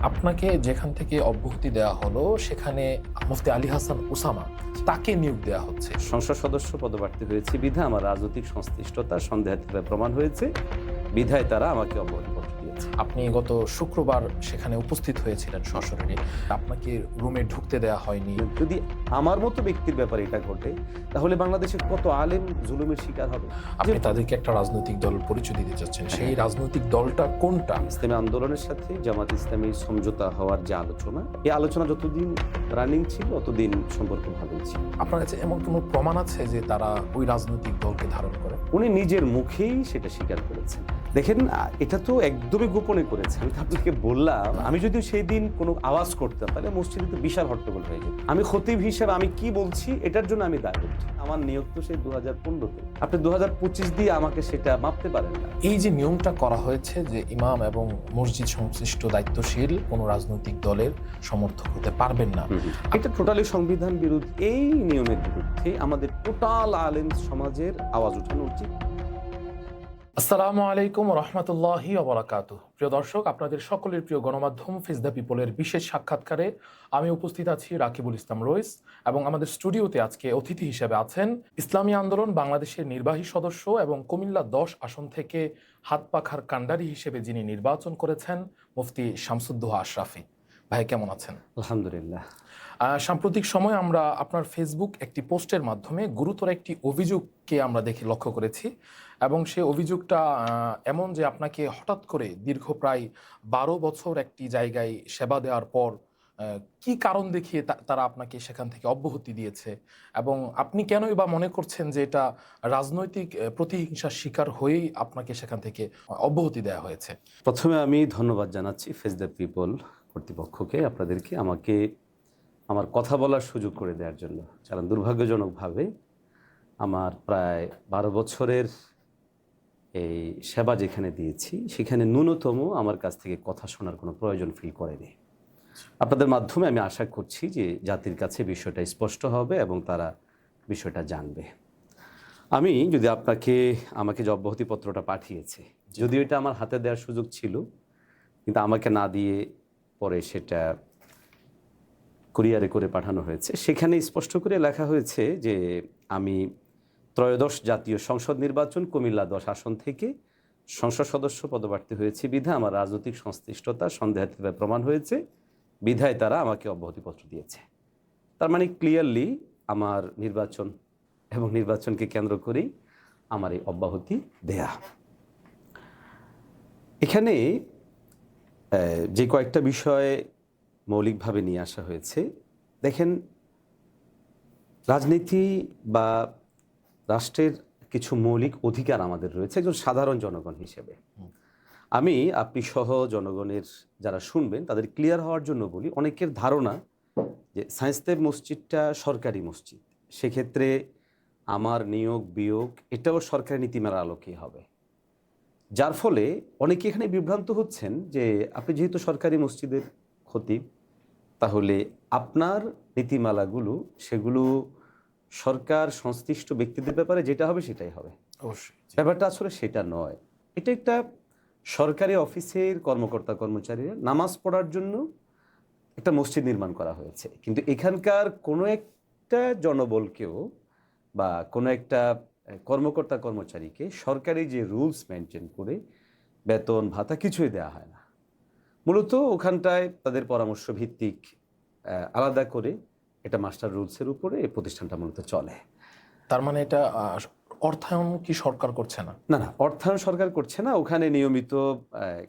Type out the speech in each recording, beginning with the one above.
আপনাকে যেখান থেকে অব্যাহতি দেওয়া হলো সেখানে মুফতি আলী হাসান ওসামা তাকে নিয়োগ দেওয়া হচ্ছে। সংসদ সদস্য পদপ্রার্থী হয়েছে বিধায় আমার রাজনৈতিক সংশ্লিষ্টতা সন্দেহাতীতভাবে প্রমাণ হয়েছে, বিধায় তারা আমাকে অব্যাহতিপত্র দিয়েছে। আপনি গত শুক্রবার সেখানে উপস্থিত হয়েছিলেন সশরীরে। আপনাকে রুমে ঢুকতে দেওয়া হয়নি। যদি আমার মতো ব্যক্তির ব্যাপারে এটা ঘটে, তাহলে বাংলাদেশের কত আলেম জুলুমের শিকার হবে। আপনি তাদেরকে একটা রাজনৈতিক দল পরিচয় দিতে চাচ্ছেন, সেই রাজনৈতিক দলটা কোনটা? ইসলামী আন্দোলনের সাথে জামাত ইসলামী সমঝোতা হওয়ার যে আলোচনা, এই আলোচনা যতদিন রানিং ছিল ততদিন সম্পর্ক ভালোই ছিল। আপনার কাছে এমন কোনো প্রমাণ আছে যে তারা ওই রাজনৈতিক দলকে ধারণ করে? উনি নিজের মুখেই সেটা স্বীকার করেছেন। দেখেন, এটা তো একদমই গোপনে করেছে। আমি তো আপনাকে বললাম, আমি যদি সেই দিন কোনো আওয়াজ করতাম তাহলে মসজিদে তো বিশাল হট্টগোল হয়ে যেত। আমি খতিব হিসেবে আমি কি বলছি এটার জন্য আমি দায়বদ্ধ। আমার নিয়োগ তো সেই 2015-তে। আপনি 2025 দিয়ে আমাকে সেটা মাপতে পারেন না। এই যে নিয়মটা করা হয়েছে যে ইমাম এবং মসজিদ সংশ্লিষ্ট দায়িত্বশীল কোনো রাজনৈতিক দলের সমর্থক হতে পারবেন না, এটা টোটালি সংবিধান বিরোধী। এই নিয়মের বিরুদ্ধে আমাদের টোটাল আলেম সমাজের আওয়াজ উঠানো উচিত। আসসালামু আলাইকুম রহমতুল্লাহি ওয়া প্রিয় দর্শক, আপনাদের সকলের প্রিয় গণমাধ্যম ফেস দ্য পিপলের বিশেষ সাক্ষাৎকারে আমি উপস্থিত আছি রাকিবুল ইসলাম রইস, এবং আমাদের স্টুডিওতে আজকে অতিথি হিসেবে আছেন ইসলামী আন্দোলন বাংলাদেশের নির্বাহী সদস্য এবং কুমিল্লা 10 আসন থেকে হাত পাখার কাণ্ডারি হিসেবে যিনি নির্বাচন করেছেন মুফতি শামসুদ্দোহা আশরাফি। ভাই কেমন আছেন? আলহামদুলিল্লাহ। সাম্প্রতিক সময় আমরা আপনার ফেসবুক একটি পোস্টের মাধ্যমে গুরুতর একটি অভিযোগকে আমরা লক্ষ্য করেছি, এবং সেই অভিযোগটা এমন যে আপনাকে হঠাৎ করে দীর্ঘ প্রায় 12 বছর একটি জায়গায় সেবা দেওয়ার পর কি কারণ দেখিয়ে তারা আপনাকে সেখান থেকে অব্যাহতি দিয়েছে, এবং আপনি কেনই বা মনে করছেন যে এটা রাজনৈতিক প্রতিহিংসার শিকার হয়েই আপনাকে সেখান থেকে অব্যাহতি দেওয়া হয়েছে? প্রথমে আমি ধন্যবাদ জানাচ্ছি ফেস দ্য পিপল কর্তৃপক্ষকে, আপনাদেরকে আমাকে আমার কথা বলার সুযোগ করে দেওয়ার জন্য। কারণ দুর্ভাগ্যজনকভাবে আমার প্রায় 12 বছরের এই সেবা যেখানে দিয়েছি সেখানে ন্যূনতম আমার কাছ থেকে কথা শোনার কোনো প্রয়োজন ফিল করেনি। আপনাদের মাধ্যমে আমি আশা করছি যে জাতির কাছে বিষয়টা স্পষ্ট হবে এবং তারা বিষয়টা জানবে। আমি যদি আমাকে যে অব্যাহতিপত্রটা পাঠিয়েছে, যদিও এটা আমার হাতে দেওয়ার সুযোগ ছিল, কিন্তু আমাকে না দিয়ে পরে সেটা কুরিয়ারে করে পাঠানো হয়েছে। সেখানে স্পষ্ট করে লেখা হয়েছে যে আমি ত্রয়োদশ জাতীয় সংসদ নির্বাচন কুমিল্লা 10 আসন থেকে সংসদ সদস্য পদপ্রার্থী হয়েছি বিধায় আমার রাজনৈতিক সংশ্লিষ্টতা সন্দেহাতীতভাবে প্রমাণ হয়েছে, বিধায় তারা আমাকে অব্যাহতিপত্র দিয়েছে। তার মানে ক্লিয়ারলি আমার নির্বাচন এবং নির্বাচনকে কেন্দ্র করেই আমার এই অব্যাহতি দেয়া। এখানে যে কয়েকটা বিষয়ে মৌলিকভাবে নিয়ে আসা হয়েছে। দেখেন, রাজনীতি বা রাষ্ট্রের কিছু মৌলিক অধিকার আমাদের রয়েছে একজন সাধারণ জনগণ হিসেবে। আপনি সহ জনগণের যারা শুনবেন তাদের ক্লিয়ার হওয়ার জন্য বলি, অনেকের ধারণা যে সায়েন্সদেব মসজিদটা সরকারি মসজিদ, সেক্ষেত্রে আমার নিয়োগ বিয়োগ এটাও সরকারি নীতিমালার আলোকে হবে, যার ফলে অনেকে এখানে বিভ্রান্ত হচ্ছেন যে আপনি যেহেতু সরকারি মসজিদের খতিব, তাহলে আপনার নীতিমালাগুলো সেগুলো সরকার সংশ্লিষ্ট ব্যক্তিদের ব্যাপারে যেটা হবে সেটাই হবে। অবশ্যই ব্যাপারটা আসলে সেটা নয়। এটা একটা সরকারি অফিসের কর্মকর্তা কর্মচারীরা নামাজ পড়ার জন্য একটা মসজিদ নির্মাণ করা হয়েছে, কিন্তু এখানকার কোনো একটা জনবলকেও বা কোনো একটা কর্মকর্তা কর্মচারীকে সরকারি যে রুলস মেনটেন করে বেতন ভাতা কিছুই দেওয়া হয় না। মূলত ওখানটায় তাদের পরামর্শ ভিত্তিক আলাদা করে এটা মাস্টার রুলসের উপরে এই প্রতিষ্ঠানটা মূলত চলে। তার মানে এটা অর্থায়ন কি সরকার করছে না? না, অর্থায়ন সরকার করছে না। ওখানে নিয়মিত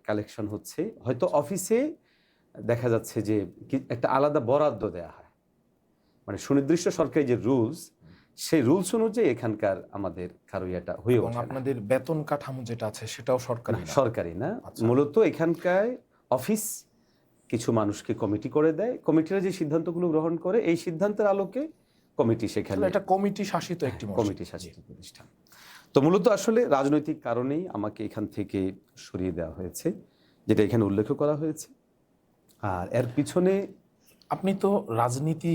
কালেকশন হচ্ছে। হয়তো অফিসে দেখা যাচ্ছে যে একটা আলাদা বরাদ্দ দেয়া হয়, মানে সুনির্দিষ্ট সরকারি যে রুলস, সেই রুলস অনুযায়ী এখানকার আমাদের কারো এটা হয়ে ওঠে না। আপনাদের বেতন কাঠামো যেটা আছে সেটাও সরকারি না? সরকারি না। মূলত এখানকার অফিস কিছু মানুষকে কমিটি করে দেয়, কমিটিরা যে সিদ্ধান্তগুলো গ্রহণ করে এই সিদ্ধান্তের আলোকে কমিটি সেখানে এটা কমিটি শাসিত একটি কমিটি শাসিত প্রতিষ্ঠান। তো মূলত আসলে রাজনৈতিক কারণেই আমাকে এখান থেকে সরিয়ে দেওয়া হয়েছে, যেটা এখানে উল্লেখ করা হয়েছে। আর এর পিছনে আপনি তো রাজনীতি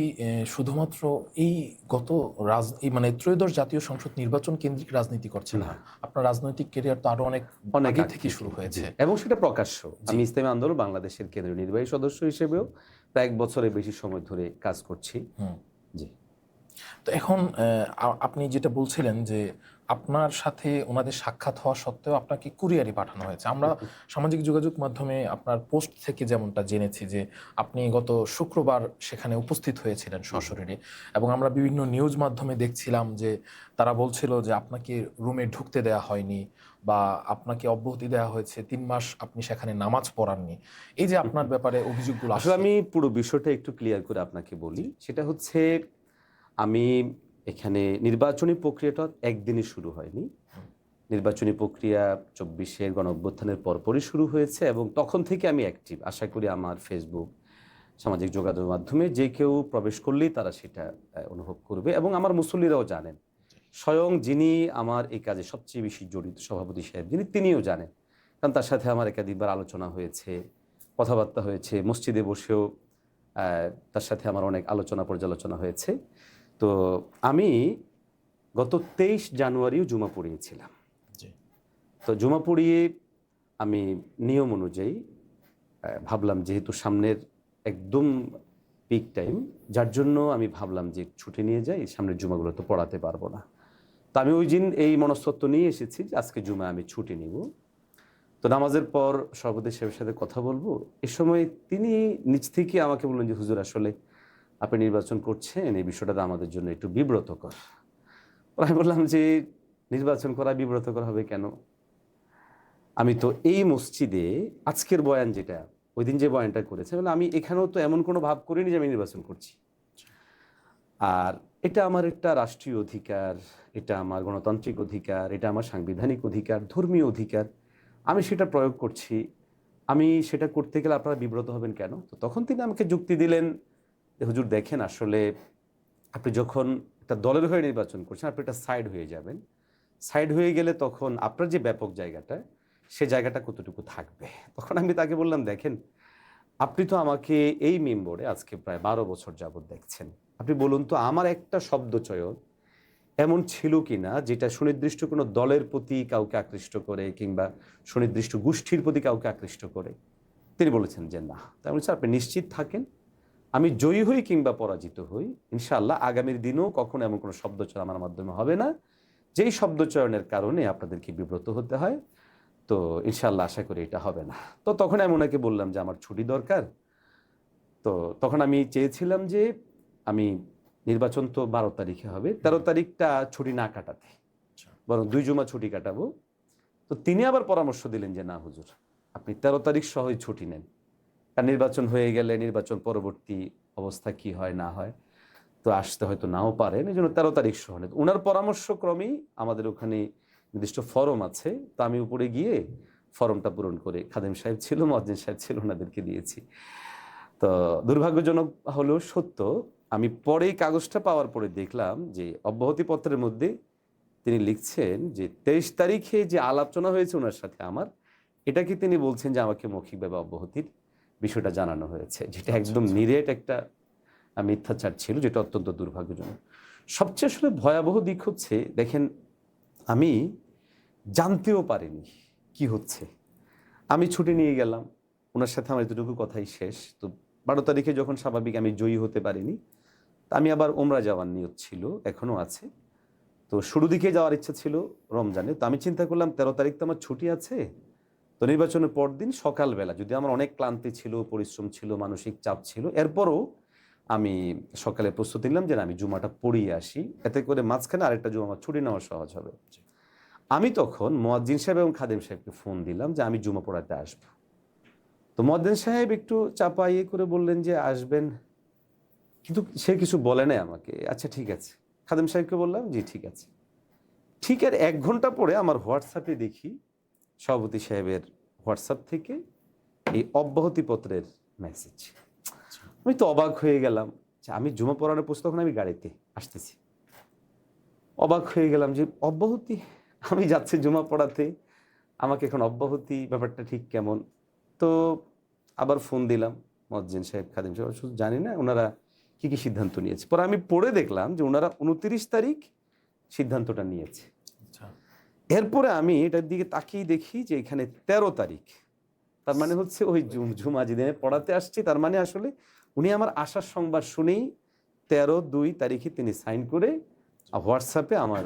শুধুমাত্র এই গত এই মানে ত্রয়োদশ জাতীয় সংসদ নির্বাচন কেন্দ্রিক রাজনীতি করছেন না। আপনার রাজনৈতিক ক্যারিয়ার তো আরো অনেক অনেক আগে আগ থেকে থেকে, শুরু জি। হয়েছে। এবং সেটা প্রকাশ্য। জি। আমি ইসলামী আন্দোলন বাংলাদেশের কেন্দ্রীয় নির্বাহী সদস্য হিসেবেও প্রায় ১ বছরের বেশি সময় ধরে কাজ করছি। হুম। জি। তো এখন আপনি যেটা বলছিলেন যে আপনার সাথে ওনাদের সাক্ষাৎ হওয়া সত্ত্বেও আপনাকে কুরিয়ারে পাঠানো হয়েছে। আমরা সামাজিক যোগাযোগ মাধ্যমে আপনার পোস্ট থেকে যেমনটা জেনেছি যে আপনি গত শুক্রবার সেখানে উপস্থিত হয়েছিলেন সশরীরে, এবং আমরা বিভিন্ন নিউজ মাধ্যমে দেখছিলাম যে তারা বলছিল যে আপনাকে রুমে ঢুকতে দেওয়া হয়নি বা আপনাকে অব্যাহতি দেওয়া হয়েছে, ৩ মাস আপনি সেখানে নামাজ পড়াননি। এই যে আপনার ব্যাপারে অভিযোগগুলো আসলে আসছে। আমি পুরো বিষয়টা একটু ক্লিয়ার করে আপনাকে বলি। সেটা হচ্ছে আমি এখানে নির্বাচনী প্রক্রিয়াটা একদিনই শুরু হয়নি। নির্বাচনী প্রক্রিয়া ২৪-এর গণঅভ্যুত্থানের পরপরই শুরু হয়েছে এবং তখন থেকে আমি অ্যাক্টিভ। আশা করি আমার ফেসবুক, সামাজিক যোগাযোগ মাধ্যমে যে কেউ প্রবেশ করলেই তারা সেটা অনুভব করবে এবং আমার মুসল্লিরাও জানেন। স্বয়ং যিনি আমার এই কাজে সবচেয়ে বেশি জড়িত সভাপতি সাহেব তিনিও জানেন। কারণ তার সাথে আমার একাধিকবার আলোচনা হয়েছে, কথাবার্তা হয়েছে। মসজিদে বসেও তার সাথে আমার অনেক আলোচনা পর্যালোচনা হয়েছে। তো আমি গত ২৩ জানুয়ারিও জুমা পড়িয়েছিলাম। জি। তো জুমা পড়িয়ে আমি নিয়ম অনুযায়ী ভাবলাম যেহেতু সামনের একদম পিক টাইম, যার জন্য আমি ভাবলাম যে ছুটি নিয়ে যাই, সামনের জুমাগুলো তো পড়াতে পারবো না। তো আমি ওই দিন এই মনস্তত্ব নিয়ে এসেছি যে আজকে জুমা আমি ছুটি নিব। তো নামাজের পর সভাপতি সাহেবের সাথে কথা বলবো। এ সময় তিনি নিজ থেকে আমাকে বললেন যে, হুজুর আসলে আপনি নির্বাচন করছেন, এই বিষয়টা আমাদের জন্য একটু বিব্রতকর। আমি বললাম যে, নির্বাচন করা বিব্রতকর হবে কেন? আমি তো এই মসজিদে আজকের বয়ান যেটা, ওইদিন যে বয়ানটা করেছে, মানে আমি এখানেও তো এমন কোনো ভাব করিনি যে আমি নির্বাচন করছি। আর এটা আমার একটা রাষ্ট্রীয় অধিকার, এটা আমার গণতান্ত্রিক অধিকার, এটা আমার সাংবিধানিক অধিকার, ধর্মীয় অধিকার। আমি সেটা প্রয়োগ করছি। আমি সেটা করতে গেলে আপনারা বিব্রত হবেন কেন? তো তখন তিনি আমাকে যুক্তি দিলেন যে, হুজুর দেখেন আসলে আপনি যখন একটা দলের হয়ে নির্বাচন করছেন, আপনি একটা সাইড হয়ে যাবেন। সাইড হয়ে গেলে তখন আপনার যে ব্যাপক জায়গাটা, সে জায়গাটা কতটুকু থাকবে? তখন আমি তাকে বললাম, দেখেন আপনি তো আমাকে এই মেম্বরে আজকে প্রায় ১২ বছর যাবৎ দেখছেন। আপনি বলুন তো আমার একটা শব্দচয়ন এমন ছিল কিনা যেটা সুনির্দিষ্ট কোনো দলের প্রতি কাউকে আকৃষ্ট করে কিংবা সুনির্দিষ্ট গোষ্ঠীর প্রতি কাউকে আকৃষ্ট করে? তিনি বলেছেন যে না। তাই আমি বলছি আপনি নিশ্চিত থাকেন, আমি জয়ী হই কিংবা পরাজিত হই, ইনশাআল্লাহ আগামীর দিনেও কখনো এমন কোনো শব্দচয়ন আমার মাধ্যমে হবে না, যেই শব্দচয়নের কারণে আপনাদেরকে বিব্রত হতে হয়। তো ইনশাআল্লাহ আশা করি এটা হবে না। তো তখন আমি ওনাকে বললাম যে আমার ছুটি দরকার। তো তখন আমি চেয়েছিলাম যে আমি নির্বাচন তো ১২ তারিখে হবে, ১৩ তারিখটা ছুটি না কাটাতে, বরং ২ জুমা ছুটি কাটাবো। তো তিনি আবার পরামর্শ দিলেন যে না হুজুর, আপনি ১৩ তারিখ সহই ছুটি নেন। আর নির্বাচন হয়ে গেলে নির্বাচন পরবর্তী অবস্থা কি হয় না হয়, তো আসতে হয়তো নাও পারেন, এই জন্য ১৩ তারিখ সহ নেন। ওনার পরামর্শক্রমেই আমাদের ওখানে নির্দিষ্ট ফরম আছে, তো আমি উপরে গিয়ে ফরমটা পূরণ করে খাদেম সাহেব ছিল, মুয়াজ্জিন সাহেব ছিল, ওনাদেরকে দিয়েছি। তো দুর্ভাগ্যজনক হলেও সত্য, আমি পরে এই কাগজটা পাওয়ার পরে দেখলাম যে অব্যাহতিপত্রের মধ্যে তিনি লিখছেন যে ২৩ তারিখে যে আলোচনা হয়েছে ওনার সাথে আমার, এটাকে তিনি বলছেন যে আমাকে মৌখিকভাবে অব্যাহতির বিষয়টা জানানো হয়েছে, যেটা একদম নিরেট একটা মিথ্যাচার ছিল, যেটা অত্যন্ত দুর্ভাগ্যজনক। সবচেয়ে আসলে ভয়াবহ দিক হচ্ছে, দেখেন আমি জানতেও পারিনি কি হচ্ছে। আমি ছুটি নিয়ে গেলাম, ওনার সাথে আমার এতটুকু কথাই শেষ। তো ১২ তারিখে যখন স্বাভাবিক আমি জয়ী হতে পারিনি, আমি আবার ওমরা যাওয়ার নিয়ত ছিল, এখনও আছে। তো শুরু দিকে যাওয়ার ইচ্ছা ছিল রমজানে। তো আমি চিন্তা করলাম ১৩ তারিখ তো আমার ছুটি আছে। তো নির্বাচনের পরদিন সকালবেলা, যদি আমার অনেক ক্লান্তি ছিল, পরিশ্রম ছিল, মানসিক চাপ ছিল, এরপরও আমি সকালে প্রস্তুতি নিলাম যে না, আমি জুমাটা পড়িয়ে আসি। এতে করে মাঝখানে আরেকটা জুমা আমার ছুটি নেওয়া সহজ হবে। আমি তখন মুয়াজ্জিন সাহেব এবং খাদেম সাহেবকে ফোন দিলাম যে আমি জুমা পড়াতে আসবো। তো মুয়াজ্জিন সাহেব একটু চাপা ইয়ে করে বললেন যে আসবেন, কিন্তু সে কিছু বলে নাই আমাকে। আচ্ছা ঠিক আছে। খাদেম সাহেবকে বললাম জি ঠিক আছে। ঠিক এর ১ ঘন্টা পরে আমার হোয়াটসঅ্যাপে দেখি সভাপতি সাহেবের হোয়াটসঅ্যাপ থেকে এই অব্যাহতিপত্রের মেসেজ। আমি তো অবাক হয়ে গেলাম যে আমি জুমা পড়ানোর পর তখন আমি গাড়িতে আসতেছি। অবাক হয়ে গেলাম যে অব্যাহতি, আমি যাচ্ছি জুমা পড়াতে, আমাকে এখন অব্যাহতি, ব্যাপারটা ঠিক কেমন? তো আবার ফোন দিলাম। মুয়াজ্জিন সাহেব, খাদিম সাহেব, শুধু জানি না ওনারা কি কি সিদ্ধান্ত নিয়েছে। পরে আমি পড়ে দেখলাম যে ওনারা 29 তারিখ সিদ্ধান্তটা নিয়েছে। আচ্ছা। এরপরে আমি এটার দিকে তাকিয়ে দেখি যে এখানে 13 তারিখ। তার মানে হচ্ছে ওই জুমা যেদিনে পড়াতে আসছি, তার মানে আসলে উনি আমার আসার সংবাদ শুনেই 13/2 তারিখে তিনি সাইন করে হোয়াটসঅ্যাপে আমার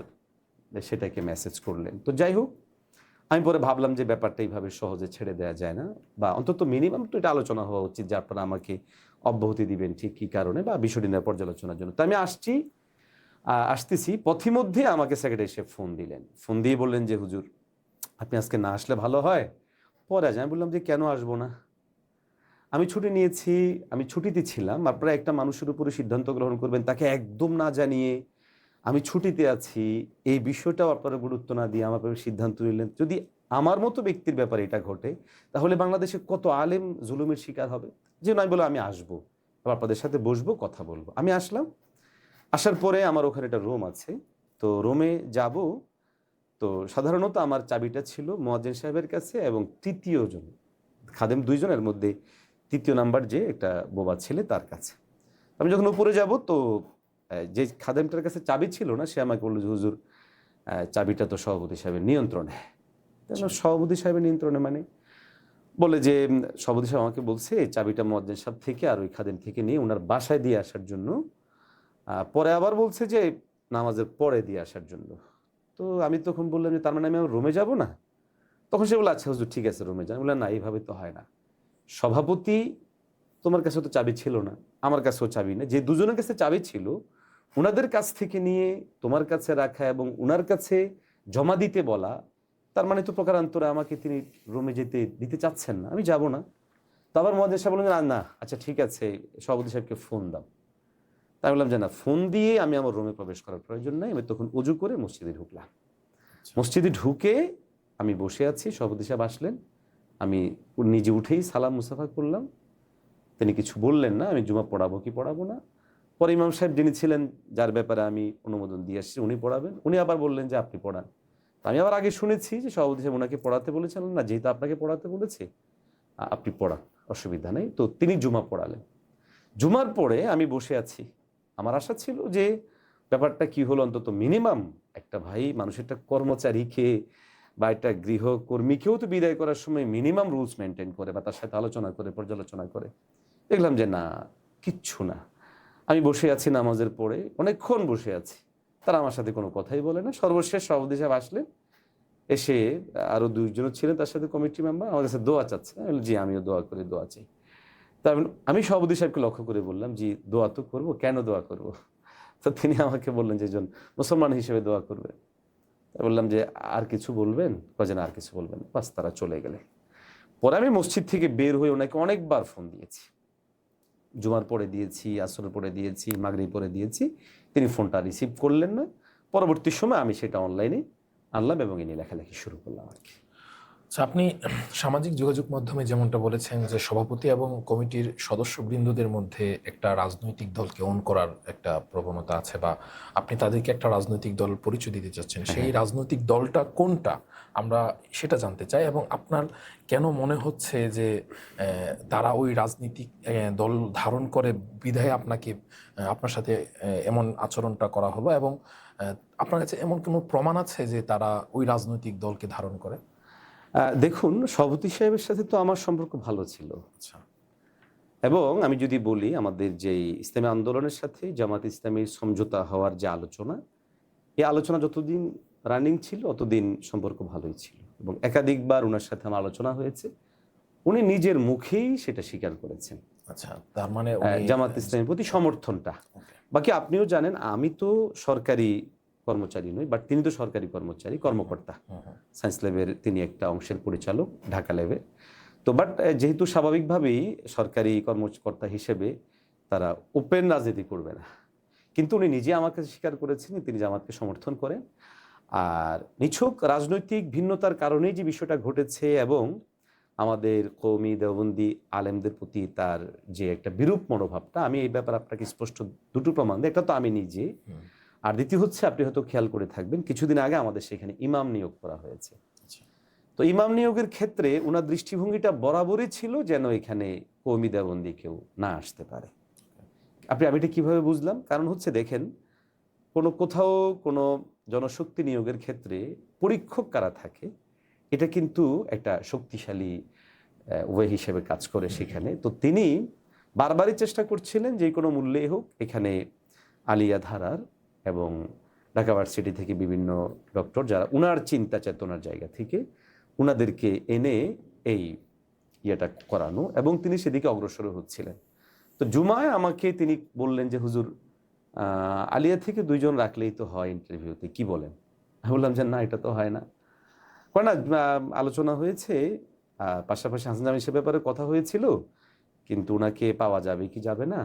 সেটাকে মেসেজ করলেন। তো যাই হোক, আমি পরে ভাবলাম যে ব্যাপারটা এইভাবে সহজে ছেড়ে দেওয়া যায় না, বা অন্তত মিনিমাম তো এটা আলোচনা হওয়া উচিত যে আপনারা আমাকে অব্যাহতি দিবেন ঠিক কী কারণে, বা বিষয়টি নিয়ে পর্যালোচনার জন্য। তো আমি আসতেছি, পথিমধ্যে আমাকে সেক্রেটারি সাহেব ফোন দিলেন। ফোন দিয়ে বললেন যে হুজুর আপনি আজকে না আসলে ভালো হয়, পরে আজ। আমি বললাম যে কেন আসবো না, আমি ছুটি নিয়েছি, আমি ছুটিতে ছিলাম, আপনারা একটা মানুষের উপরে সিদ্ধান্ত গ্রহণ করবেন তাকে একদম না জানিয়ে আমি ছুটিতে আছি, এই বিষয়টাও আপনারা গুরুত্ব না দিয়ে আমার ব্যাপারে সিদ্ধান্ত নিলেন। যদি আমার মতো ব্যক্তির ব্যাপারে এটা ঘটে, তাহলে বাংলাদেশে কত আলেম জুলুমের শিকার হবে। যে আমি বললাম আমি আসবো, আবার আপনাদের সাথে বসবো, কথা বলবো। আমি আসলাম, আসার পরে আমার ওখানে একটা রুম আছে, তো রুমে যাব। তো সাধারণত আমার চাবিটা ছিল মুয়াজ্জিন সাহেবের কাছে এবং তৃতীয় জন খাদেম, দুইজনের মধ্যে তৃতীয় নাম্বার যে একটা বোবা ছেলে তার কাছে। আমি যখন উপরে যাব, তো যে খাদেমটার কাছে চাবি ছিল না, সে আমাকে বললো যে হুজুর চাবিটা তো সভাপতি সাহেবের নিয়ন্ত্রণে। সভাপতি সাহেবের নিয়ন্ত্রণে মানে? বলে যে সভাপতি সাহেব আমাকে বলছে এই চাবিটা মুয়াজ্জিন সাহেব থেকে আর ওই খাদেম থেকে নিয়ে ওনার বাসায় দিয়ে আসার জন্য, পরে আবার বলছে যে নামাজের পরে দিয়ে আসার জন্য। তো আমি তখন বললাম যে তার মানে আমি আমার রুমে যাব না? তখন সে বললো আচ্ছা হুজুর ঠিক আছে রুমে যান। বললাম না, এইভাবে তো হয় না। সভাপতি তোমার কাছে তো চাবি ছিল না, আমার কাছেও চাবি না, যে দুজনের কাছে চাবি ছিল ওনাদের কাছ থেকে নিয়ে তোমার কাছে রাখা এবং ওনার কাছে জমা দিতে বলা, তার মানে তো প্রকারান্তরে আমাকে তিনি রুমে যেতে দিতে চাচ্ছেন না, আমি যাব না। তো আবার মুয়াজ্জিন সাহেব বললেন না আচ্ছা ঠিক আছে সভাপতি সাহেবকে ফোন দাও। তাই বললাম যে না, ফোন দিয়ে আমি আমার রুমে প্রবেশ করার প্রয়োজন নাই। আমি তখন অজু করে মসজিদে ঢুকলাম। মসজিদে ঢুকে আমি বসে আছি, সভাপতি সাহেব আসলেন, আমি নিজে উঠেই সালাম মুসাফা করলাম। তিনি কিছু বললেন না, আমি জুমা পড়াবো কি পড়াবো না। পরে ইমাম সাহেব যিনি ছিলেন, যার ব্যাপারে আমি অনুমোদন দিয়ে আসছি, উনি পড়াবেন। উনি আবার বললেন যে আপনি পড়ান। আমি আবার আগে শুনেছি যে সভাপতি সাহেব ওনাকে পড়াতে বলেছেন, না যেহেতু আপনাকে পড়াতে বলেছে আপনি পড়ান, অসুবিধা নেই। তো তিনি জুমা পড়ালেন। জুমার পরে আমি বসে আছি, আমার আশা ছিল যে ব্যাপারটা কি হলো, অন্তত মিনিমাম একটা ভাই মানুষ একটা কর্মচারীকে বা একটা গৃহকর্মীকেও তো বিদায় করার সময় মিনিমাম রুলস মেনটেন করে বা তার সাথে আলোচনা করে পর্যালোচনা করে। দেখলাম যে না, কিচ্ছু না। আমি বসে আছি নামাজের পরে, অনেকক্ষণ বসে আছি, তারা আমার সাথে কোনো কথাই বলে না। সর্বশেষ সভাপতি সাহেব আসলেন, এসে আরো দুইজন ছিলেন তার সাথে কমিটি মেম্বার, আমার কাছে দোয়া চাচ্ছে। আমি বললাম, জি আমিও দোয়া করি, দোয়া চাই। তা আমি সভাপতি সাহেবকে লক্ষ্য করে বললাম জি দোয়া তো করবো, কেন দোয়া করব? তো তিনি আমাকে বললেন যে একজন মুসলমান হিসেবে দোয়া করবে। বললাম যে আর কিছু বলবেন? কয় না আর কিছু বলবেন। বাস, তারা চলে গেলে পরে আমি মসজিদ থেকে বের হয়ে ওনাকে অনেকবার ফোন দিয়েছি, জুমার পরে দিয়েছি, আসরের পরে দিয়েছি, মাগরিব পরে দিয়েছি, তিনি ফোনটা রিসিভ করলেন না। পরবর্তী সময় আমি সেটা অনলাইনে আনলাম এবং এনে লেখালেখি শুরু করলাম আর কি। আচ্ছা, আপনি সামাজিক যোগাযোগ মাধ্যমে যেমনটা বলেছেন যে সভাপতি এবং কমিটির সদস্যবৃন্দদের মধ্যে একটা রাজনৈতিক দলকে অন করার একটা প্রবণতা আছে, বা আপনি তাদেরকে একটা রাজনৈতিক দল পরিচয় দিতে চাচ্ছেন, সেই রাজনৈতিক দলটা কোনটা আমরা সেটা জানতে চাই। এবং আপনার কেন মনে হচ্ছে যে তারা ওই রাজনীতিক দল ধারণ করে বিধায় আপনাকে আপনার সাথে এমন আচরণটা করা হলো, এবং আপনার কাছে এমন কোনো প্রমাণ আছে যে তারা ওই রাজনৈতিক দলকে ধারণ করে? দেখুন, সভাপতি সাহেবের সাথে তো আমার সম্পর্ক ভালো ছিল, আচ্ছা। এবং আমি যদি বলি আমাদের যেই ইসলামী আন্দোলনের সাথে জামাত ইসলামীর সমঝোতা হওয়ার যে আলোচনা, এই আলোচনা যতদিন রানিং ছিল ততদিন সম্পর্ক ভালোই ছিল, এবং একাধিকবার ওনার সাথে আমার আলোচনা হয়েছে। উনি নিজের মুখেই সেটা স্বীকার করেছেন, আচ্ছা, তার মানে জামাত ইসলামের প্রতি সমর্থনটা। বাকি আপনিও জানেন আমি তো সরকারি কর্মচারী নই, বাট তিনি তো সরকারি কর্মচারী, কর্মকর্তা। সায়েন্স ল্যাবের তিনি একটা অংশের পরিচালক ঢাকা ল্যাবে। তো বাট যেহেতু স্বাভাবিকভাবেই সরকারি কর্মকর্তা হিসেবে তারা ওপেন রাজনীতি করবে না, কিন্তু উনি নিজে আমার কাছে স্বীকার করেছেন তিনি জামাতকে সমর্থন করেন। আর নিছক রাজনৈতিক ভিন্নতার কারণেই যে বিষয়টা ঘটেছে এবং আমাদের কওমি দেওবন্দি আলেমদের প্রতি তার যে একটা বিরূপ মনোভাবটা, আমি এই ব্যাপারে আপনাকে স্পষ্ট দুটো প্রমাণ দিই। একটা তো আমি নিজে, আর দ্বিতীয় হচ্ছে আপনি হয়তো খেয়াল করে থাকবেন কিছুদিন আগে আমাদের সেখানে ইমাম নিয়োগ করা হয়েছে। তো ইমাম নিয়োগের ক্ষেত্রে ওনার দৃষ্টিভঙ্গিটা বরাবরই ছিল যেন এখানে কওমি দেওবন্দি কেউ না আসতে পারে। আমি এটা কিভাবে বুঝলাম? কারণ হচ্ছে দেখেন, কোথাও কোনো জনশক্তি নিয়োগের ক্ষেত্রে পরীক্ষক কারা থাকে, এটা কিন্তু একটা শক্তিশালী ওয়ে হিসেবে কাজ করে সেখানে। তো তিনি বারবারই চেষ্টা করছিলেন যে কোনো মূল্যেই হোক এখানে আলিয়া ধারার এবং ঢাকা ভার্সিটি থেকে বিভিন্ন ডক্টর যারা উনার চিন্তা চেতনার জায়গা থেকে উনাদেরকে এনে এই ইয়েটা করানো, এবং তিনি সেদিকে অগ্রসর হচ্ছিলেন। তো জুমায় আমাকে তিনি বললেন যে হুজুর, আলিয়া থেকে 2 জন রাখলেই তো হয় ইন্টারভিউতে, কি বলেন? আমি বললাম যে না, এটা তো হয় না। না, আলোচনা হয়েছে, পাশাপাশি হাসান জামিল সাহেবের ব্যাপারে কথা হয়েছিল, কিন্তু ওনাকে পাওয়া যাবে কি যাবে না,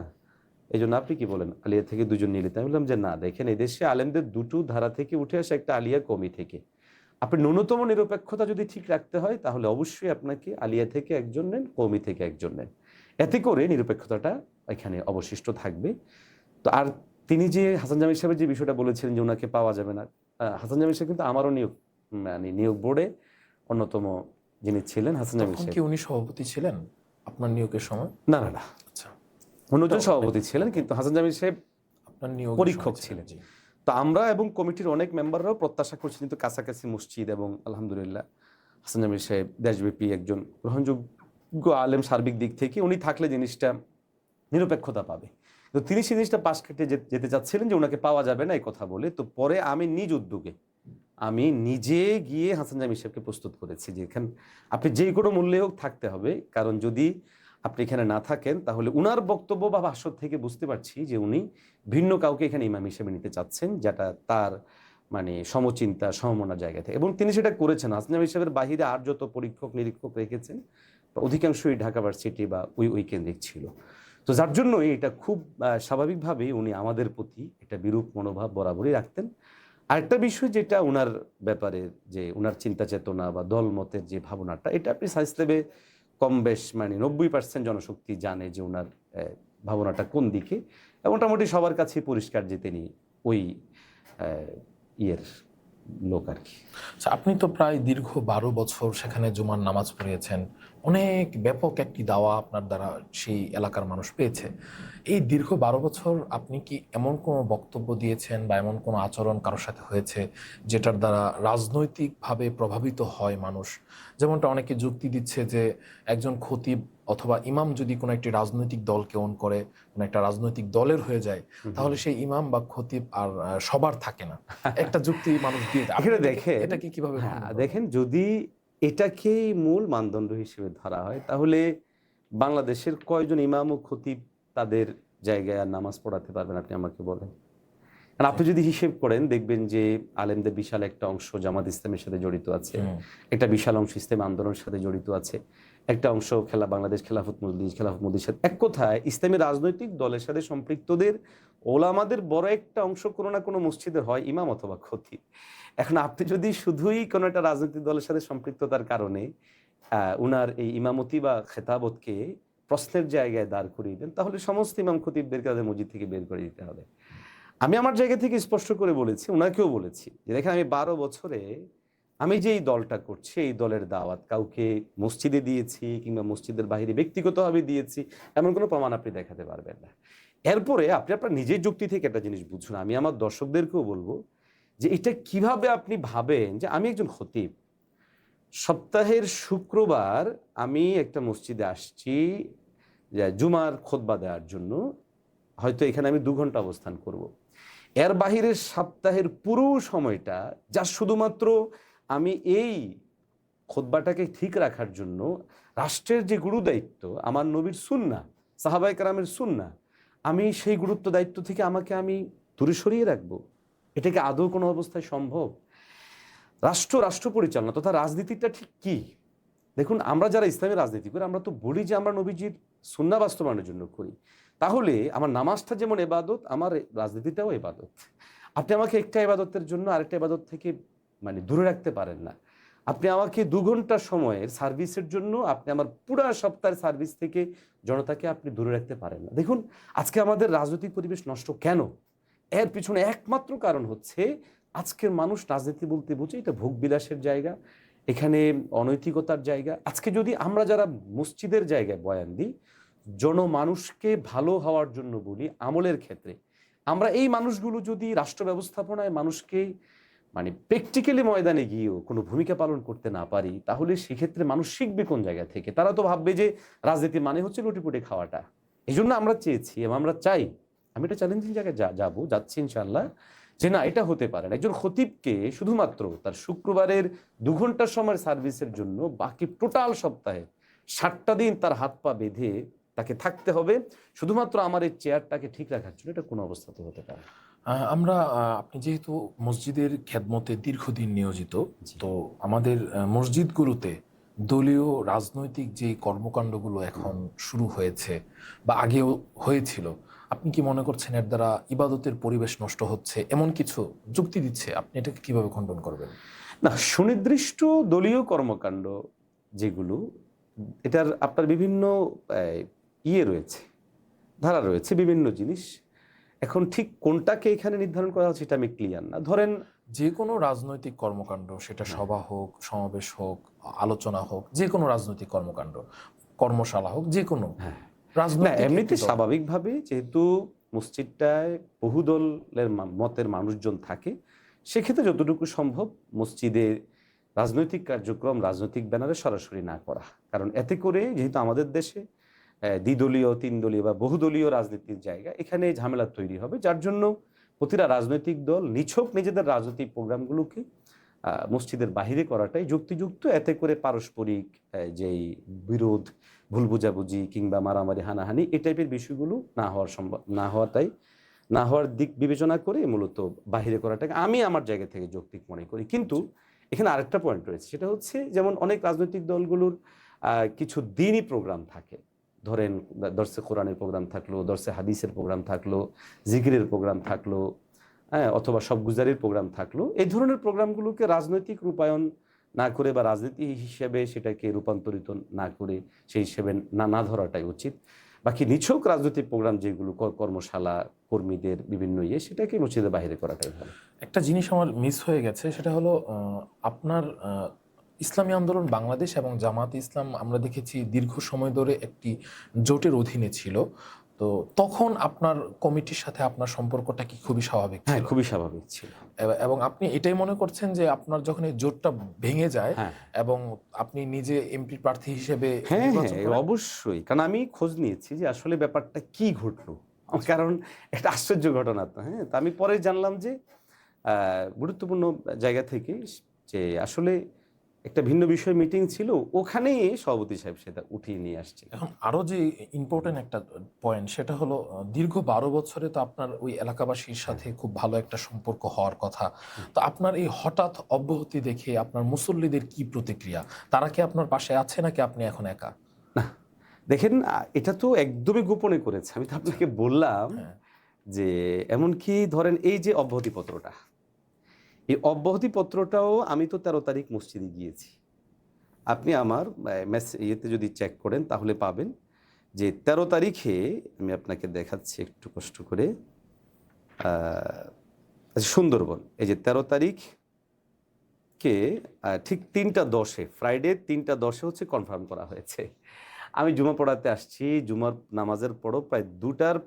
এই জন্য আপনি কি বলেন, আলিয়া থেকে 2 জন নিয়ে নিতে? আমি বললাম যে না, দেখেন এদেশে আলেমদের দুটো ধারা থেকে উঠে আসে, একটা আলিয়া কওমি থেকে। আপনি ন্যূনতম নিরপেক্ষতা যদি ঠিক রাখতে হয় তাহলে অবশ্যই আপনাকে আলিয়া থেকে একজন নেন, কওমি থেকে একজন নেন, এতে করে নিরপেক্ষতাটা এখানে অবশিষ্ট থাকবে। তো আর তিনি যে হাসান জামিল সাহেবের যে বিষয়টা বলেছিলেন যে ওনাকে পাওয়া যাবে না, হাসান জামিল সাহেব কিন্তু আমারও নিয়োগ বোর্ডে অন্যতম যিনি ছিলেন হাসান জামিল তখন সাহেব। কি উনি সভাপতি ছিলেন আপনার নিয়োগের সময়? না না না, আচ্ছা, অন্যজন সভাপতি ছিলেন, কিন্তু হাসান জামিল সাহেব আপনার নিয়োগ পরীক্ষক ছিলেন। জি। তো আমরা এবং কমিটির অনেক মেম্বাররাও প্রত্যাশা করছি, কিন্তু কাছাকাছি মসজিদ, এবং আলহামদুলিল্লাহ হাসান জামিল সাহেব দেশব্যাপী একজন গ্রহণযোগ্য আলেম, সার্বিক দিক থেকে উনি থাকলে জিনিসটা নিরপেক্ষতা পাবে। তো তিনি সেই জিনিসটা পাশ কেটে যেতে চাচ্ছিলেন যে ওনাকে পাওয়া যাবে না এই কথা বলে। তো পরে আমি নিজ উদ্যোগে আমি নিজে গিয়ে হাসান জামিল সাহেবকে প্রস্তুত করেছি যে এখানে আপনি যে কোনো মূল্যে হোক থাকতে হবে, কারণ যদি আপনি এখানে না থাকেন তাহলে উনার বক্তব্য বা ভাষ্য থেকে বুঝতে পারছি যে উনি ভিন্ন কাউকে এখানে ইমাম হিসেবে নিতে চাচ্ছেন, যেটা তার মানে সমচিন্তা সমমনার জায়গা থেকে, এবং তিনি সেটা করেছেন। হাসান জামিল সাহেবের বাহিরে আর যত পরীক্ষক নিরীক্ষক রেখেছেন অধিকাংশই ঢাকা ভার্সিটি বা ওই কেন্দ্রিক ছিল। তো যার জন্য এটা খুব স্বাভাবিকভাবেই উনি আমাদের প্রতি একটা বিরূপ মনোভাব বরাবরই রাখতেন। আরেকটা বিষয় যেটা উনার ব্যাপারে, যে উনার চিন্তা চেতনা বা দলমতের যে ভাবনাটা, এটা আপনি সাইসলেবে কম বেশ মানে 90% জনশক্তি জানে যে উনার ভাবনাটা কোন দিকে, এবং মোটামুটি সবার কাছে পরিষ্কার যে তিনি ওই ইয়ের লোক আর কি। আচ্ছা, আপনি তো প্রায় দীর্ঘ 12 বছর সেখানে জুমার নামাজ পড়িয়েছেন, অনেক ব্যাপক একটি দাওয়া আপনার দ্বারা সেই এলাকার মানুষ পেয়েছে। এই দীর্ঘ 12 বছর আপনি কি এমন কোনো বক্তব্য দিয়েছেন বা এমন কোনো আচরণ কারোর সাথে হয়েছে যেটার দ্বারা রাজনৈতিকভাবে প্রভাবিত হয় মানুষ? যেমনটা অনেকে যুক্তি দিচ্ছে যে একজন খতিব অথবা ইমাম যদি কোনো একটি রাজনৈতিক দলকে ওন করে, কোনো একটা রাজনৈতিক দলের হয়ে যায়, তাহলে সেই ইমাম বা খতিব আর সবার থাকে না। একটা যুক্তি মানুষ দিয়ে দেয়। এখানে দেখেন, এটা কি কিভাবে হ্যাঁ ভিন্ন? দেখেন, যদি এটাকেই মূল মানদণ্ড হিসেবে ধরা হয় তাহলে বাংলাদেশের কয়জন ইমাম ও খতিব তাদের জায়গায় আর নামাজ পড়াতে পারবেন আপনি আমাকে বলেন। আর আপনি যদি হিসেব করেন দেখবেন যে আলেমদের বিশাল একটা অংশ জামাত ইসলামের সাথে জড়িত আছে, একটা বিশাল অংশ ইসলামী আন্দোলনের সাথে জড়িত আছে, একটা অংশ বাংলাদেশ খেলাফত মজলিস সাথে, এক কথায় ইসলামী রাজনৈতিক দলের সাথে সম্পৃক্তদের ওলামাদের বড় একটা অংশ কোনো না কোনো মসজিদের হয় ইমাম অথবা খতিব। এখন আপনি যদি শুধুই কোনো একটা রাজনৈতিক দলের সাথে সম্পৃক্ততার কারণে উনার এই ইমামতি বা খেতাবতকে প্রশ্নের জায়গায় দাঁড় করিয়ে দেন, তাহলে সমস্ত ইমাম খতিবদেরকে তাদের মসজিদ থেকে বের করে দিতে হবে। আমি আমার জায়গা থেকে স্পষ্ট করে বলেছি, ওনাকেও বলেছি যে দেখেন, আমি 12 বছরে আমি যে এই দলটা করছি এই দলের দাওয়াত কাউকে মসজিদে দিয়েছি কিংবা মসজিদের বাইরে ব্যক্তিগতভাবে দিয়েছি এমন কোনো প্রমাণ আপনি দেখাতে পারবেন না। এরপরে আপনি আপনার নিজের যুক্তি থেকে একটা জিনিস বুঝুন। আমি আমার দর্শকদেরকেও বলবো যে এটা কিভাবে আপনি ভাবেন যে আমি একজন খতিব, সপ্তাহের শুক্রবার আমি একটা মসজিদে আসছি জুমার খুতবা দেওয়ার জন্য, হয়তো এখানে আমি 2 ঘন্টা অবস্থান করব। এর বাহিরের সপ্তাহের পুরো সময়টা যা শুধুমাত্র আমি এই খুতবাটাকে ঠিক রাখার জন্য রাষ্ট্রের যে গুরু দায়িত্ব, আমার নবীর সুন্নাহ, সাহাবায়ে কেরামের সুন্নাহ, আমি সেই গুরুত্ব দায়িত্ব থেকে আমি দূরে সরিয়ে রাখবো? এটাকে আদৌ কোনো অবস্থায় সম্ভব? রাষ্ট্র পরিচালনা তথা রাজনীতিটা ঠিক কি? দেখুন, আমরা যারা ইসলামী রাজনীতি করি আমরা তো বলি যে আমরা নবীজির সুন্নাহ বাস্তবায়নের জন্য করি। তাহলে আমার নামাজটা যেমন ইবাদত, আমার রাজনীতিটাও ইবাদত। আপনি আমাকে একটা ইবাদতের জন্য আরেকটা ইবাদত থেকে মানে দূরে রাখতে পারেন না। আপনি আমাকে 2 ঘন্টা সময়ের সার্ভিসের জন্য আপনি আমার পুরা সপ্তাহের সার্ভিস থেকে জনতাকে আপনি দূরে রাখতে পারেন না। দেখুন, আজকে আমাদের রাজনৈতিক পরিবেশ নষ্ট কেন? এর পিছনে একমাত্র কারণ হচ্ছে আজকের মানুষ রাজনীতি বলতে বুঝে এটা ভোগ বিলাসের জায়গা, এখানে অনৈতিকতার জায়গা। আজকে যদি আমরা যারা মসজিদের জায়গায় বয়ান দিই, জনমানুষকে ভালো হওয়ার জন্য বলি, আমলের ক্ষেত্রে আমরা এই মানুষগুলো যদি রাষ্ট্র ব্যবস্থাপনায় মানুষকে মানে প্র্যাকটিক্যালি ময়দানে গিয়েও কোনো ভূমিকা পালন করতে না পারি, তাহলে সেক্ষেত্রে মানুষ শিখবে কোন জায়গা থেকে? তারা তো ভাববে যে রাজনীতি মানে হচ্ছে লুটিপুটি খাওয়াটা। এই জন্য আমরা চেয়েছি এবং আমরা চাই, আমি একটা চ্যালেঞ্জিং জায়গায় যাচ্ছি ইনশাল্লাহ, যে না, এটা হতে পারে না। একজন খতিবকে শুধুমাত্র তার শুক্রবারের 2 ঘন্টার সময় সার্ভিসের জন্য বাকি টোটাল সপ্তাহে 60টা দিন তার হাত পা বেঁধে তাকে থাকতে হবে শুধুমাত্র আমার এই চেয়ারটাকে ঠিক রাখার জন্য। এটা কোনো অবস্থাতে হতে পারে না। আমরা আপনি যেহেতু মসজিদের খেদমতে দীর্ঘদিন নিয়োজিত, জি। তো আমাদের মসজিদগুলোতে দলীয় রাজনৈতিক যে কর্মকাণ্ডগুলো এখন শুরু হয়েছে বা আগেও হয়েছিল, আপনি কি মনে করছেন এর দ্বারা ইবাদতের পরিবেশ নষ্ট হচ্ছে? এমন কিছু যুক্তি দিচ্ছে, আপনি এটাকে কিভাবে খণ্ডন করবেন? না, সুনির্দিষ্ট দলীয় কর্মকাণ্ড যেগুলো, এটার আপনার বিভিন্ন রয়েছে, ধারা রয়েছে, বিভিন্ন জিনিস। এখন ঠিক কোনটাকে এখানে নির্ধারণ করা হচ্ছে এটা আমি ক্লিয়ার না। ধরেন যে কোনো রাজনৈতিক কর্মকাণ্ড, সেটা সভা হোক, সমাবেশ হোক, আলোচনা হোক, যে কোনো রাজনৈতিক কর্মকাণ্ড, কর্মশালা হোক, যে কোনো না, রাজনৈতিক এমনিতে একটি দল। স্বাভাবিকভাবে যেহেতু মসজিদটায় বহুদলের মতের মানুষজন থাকে, সেক্ষেত্রে যতটুকু সম্ভব মসজিদে রাজনৈতিক কার্যক্রম রাজনৈতিক ব্যানারে সরাসরি না করা। কারণ এতে করে যেহেতু আমাদের দেশে দ্বিদলীয়, 3 দলীয় বা বহুদলীয় রাজনীতির জায়গা, এখানে ঝামেলা তৈরি হবে, যার জন্য প্রতিটা রাজনৈতিক দল নিছক নিজেদের রাজনৈতিক প্রোগ্রামগুলোকে মসজিদের বাহিরে করাটাই যুক্তিযুক্ত। এতে করে পারস্পরিক যেই বিরোধ, ভুল বোঝাবুঝি কিংবা মারামারি, হানাহানি, এই টাইপের বিষয়গুলো না হওয়ার দিক বিবেচনা করে মূলত বাহিরে করাটাকে আমি আমার জায়গা থেকে যৌক্তিক মনে করি। কিন্তু এখানে আরেকটা পয়েন্ট রয়েছে, সেটা হচ্ছে যেমন অনেক রাজনৈতিক দলগুলোর কিছু দিনই প্রোগ্রাম থাকে। ধরেন দর্শে কোরআনের প্রোগ্রাম থাকলো, দর্শে হাদিসের প্রোগ্রাম থাকলো, জিকিরের প্রোগ্রাম থাকলো, হ্যাঁ, অথবা সব গুজারির প্রোগ্রাম থাকলো। এই ধরনের প্রোগ্রামগুলোকে রাজনৈতিক রূপায়ণ না করে বা রাজনীতি হিসেবে সেটাকে রূপান্তরিত না করে সেই হিসেবে না ধরাটাই উচিত। বাকি নিছক রাজনৈতিক প্রোগ্রাম যেগুলো কর্মশালা, কর্মীদের বিভিন্ন সেটাকে মসজিদের বাইরে করাটাই ভালো। একটা জিনিস আমার মিস হয়ে গেছে, সেটা হলো আপনার ইসলামী আন্দোলন বাংলাদেশ এবং জামায়াতে ইসলাম আমরা দেখেছি দীর্ঘ সময় ধরে একটি জোটের অধীনে ছিল। তো তখন আপনার কমিটির সাথে আপনার সম্পর্কটা কি খুবই স্বাভাবিক হ্যাঁ, ছিল? খুবই স্বাভাবিক ছিল। এবং আপনি এটাই মনে করছেন যে আপনার যখন এই জোটটা ভেঙে যায় হ্যাঁ, এবং আপনি নিজে এমপি প্রার্থী হিসেবে হ্যাঁ, নির্বাচন করেন? অবশ্যই। কারণ আমি খোঁজ নিয়েছি যে আসলে ব্যাপারটা কি ঘটলো। কারণ একটা আশ্চর্য ঘটনা তো, হ্যাঁ। তা আমি পরে জানলাম যে গুরুত্বপূর্ণ জায়গা থেকে যে আসলে একটা ভিন্ন বিষয় মিটিং ছিল, ওখানেই সভাপতি সাহেব সেটা উঠিয়ে নিয়ে আসছে। এখন আরো যে ইম্পর্টেন্ট একটা পয়েন্ট, সেটা হলো দীর্ঘ 12 বছরে তো আপনার ওই এলাকাবাসীর সাথে খুব ভালো একটা সম্পর্ক হওয়ার কথা। তো আপনার এই হঠাৎ অব্যাহতি দেখে আপনার মুসল্লিদের কি প্রতিক্রিয়া? তারা কি আপনার পাশে আছে নাকি আপনি এখন একা? না, দেখেন, এটা তো একদমই গোপনে করেছে। আমি তো আপনাকে বললাম হ্যাঁ। যে এমনকি ধরেন এই যে অব্যাহতি পত্রটা, এই অব্যাহতি পত্রটাও আমি তো 13 তারিখ মসজিদে গিয়েছি। আপনি আমার ইয়েতে যদি চেক করেন তাহলে পাবেন যে 13 তারিখে আমি আপনাকে দেখাচ্ছি একটু কষ্ট করে। সুন্দরবন, এই যে 13 তারিখকে ঠিক 3টা 10-এ, ফ্রাইডে 3টা 10-এ হচ্ছে কনফার্ম করা হয়েছে। আমি জুমা পড়াতে আসছি, জুমার নামাজের পরও প্রায় 2টার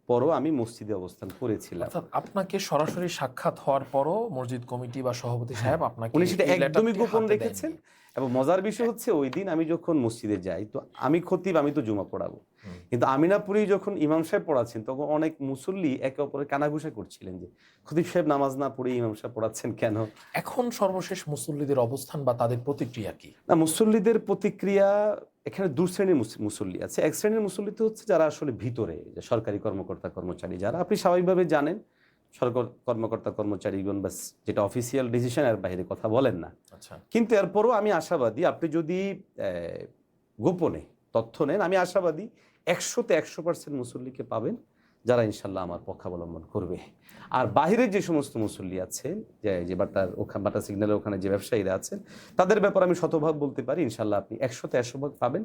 পরও আমি মসজিদে অবস্থান করেছিলাম। অর্থাৎ আপনাকে সরাসরি সাক্ষাৎ হওয়ার পরও মসজিদ কমিটি বা সভাপতি সাহেব আপনাকে উনি সেটা এই একদমই লেটারটি গোপন হাতে রেখেছেন। দেননি। এবং মজার বিষয় হচ্ছে ওই দিন আমি যখন মসজিদে যাই, তো আমি খতিব, আমি তো জুমা পড়াবো, কিন্তু আমিনাপুরেই যখন ইমাম সাহেব পড়াচ্ছেন তখন অনেক মুসল্লি একে অপরের কানাঘুষা করছিলেন যে খতিব সাহেব নামাজ না পড়ে ইমাম সাহেব পড়াচ্ছেন কেন। এখন সর্বশেষ মুসল্লিদের অবস্থান বা তাদের প্রতিক্রিয়া কি? না, মুসল্লিদের প্রতিক্রিয়া, এখানে 2 শ্রেণীর মুসল্লি আছে। এক শ্রেণীর মুসল্লি তো হচ্ছে যারা আসলে ভিতরে, যে সরকারি কর্মকর্তা কর্মচারী যারা, আপনি স্বাভাবিকভাবে জানেন সরকার কর্মকর্তা কর্মচারীগণ বাস যেটা অফিসিয়াল ডিসিশন এর বাইরে কথা বলেন না। আচ্ছা। কিন্তু এরপরও আমি আশাবাদী, আপনি যদি গোপনে তথ্য নেন, আমি আশাবাদী 100-তে 100% মুসল্লিকে পাবেন যারা ইনশাল্লাহ আমার পক্ষাবলম্বন করবে। আর বাহিরের যে সমস্ত মুসল্লি আছেন, যে বাটা সিগন্যালের ওখানে যে ব্যবসায়ীরা আছেন, তাদের ব্যাপারে আমি শতভাগ বলতে পারি ইনশাল্লাহ আপনি 100-তে 100% পাবেন